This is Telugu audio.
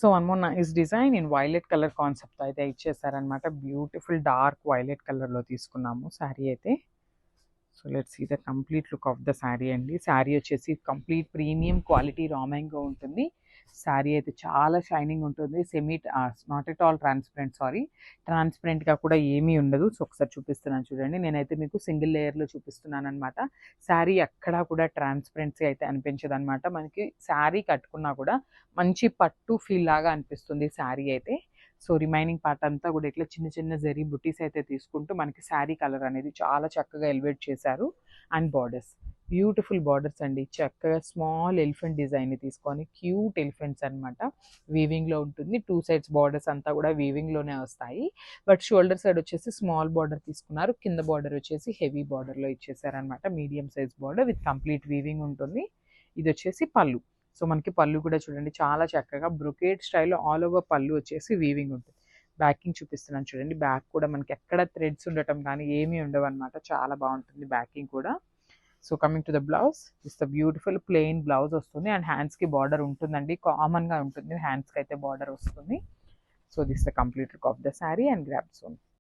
So one more nice design in violet colour concept అయితే ఇచ్చేసారనమాట. బ్యూటిఫుల్ డార్క్ వైలెట్ కలర్లో తీసుకున్నాము శారీ అయితే. So let's see the complete look of the sari అండి. శారీ వచ్చేసి complete premium quality raw mango ఉంటుంది. శారీ అయితే చాలా షైనింగ్ ఉంటుంది. Not at all transparent, sorry, ట్రాన్స్పరెంట్గా కూడా ఏమీ ఉండదు. సో ఒకసారి చూపిస్తున్నాను చూడండి. నేనైతే మీకు సింగిల్ లేయర్లో చూపిస్తున్నాను అనమాట. శారీ ఎక్కడా కూడా ట్రాన్స్పరెన్సీ అయితే అనిపించదు అనమాట. మనకి శారీ కట్టుకున్నా కూడా మంచి పట్టు ఫీల్ లాగా అనిపిస్తుంది శారీ అయితే. సో రిమైనింగ్ పార్ట్ అంతా కూడా ఇట్లా చిన్న చిన్న జరీ బుటీస్ అయితే తీసుకుంటూ మనకి శారీ కలర్ అనేది చాలా చక్కగా ఎలివేట్ చేశారు. అండ్ బార్డర్స్, బ్యూటిఫుల్ బార్డర్స్ అండి. చక్కగా స్మాల్ ఎలిఫెంట్ డిజైన్ తీసుకొని క్యూట్ ఎలిఫెంట్స్ అనమాట. వీవింగ్లో ఉంటుంది. 2 సైడ్స్ బార్డర్స్ అంతా కూడా వీవింగ్లోనే వస్తాయి. బట్ షోల్డర్ సైడ్ వచ్చేసి స్మాల్ బార్డర్ తీసుకున్నారు. కింద బార్డర్ వచ్చేసి హెవీ బార్డర్లో ఇచ్చేసారనమాట. Medium size border with complete weaving ఉంటుంది. ఇది వచ్చేసి పళ్ళు. సో మనకి పళ్ళు కూడా చూడండి చాలా చక్కగా బ్రొకేట్ స్టైల్లో ఆల్ ఓవర్ పళ్ళు వచ్చేసి వీవింగ్ ఉంటుంది. బ్యాకింగ్ చూపిస్తున్నాను చూడండి. బ్యాక్ కూడా మనకి ఎక్కడ థ్రెడ్స్ ఉండటం కానీ ఏమీ ఉండవు అనమాట. చాలా బాగుంటుంది బ్యాకింగ్ కూడా. So coming to the blouse, this the beautiful plain blouse వస్తుంది. అండ్ హ్యాండ్స్కి బార్డర్ ఉంటుందండి, కామన్గా ఉంటుంది. హ్యాండ్స్కి అయితే బార్డర్ వస్తుంది. So this the complete look of the sari and grab son.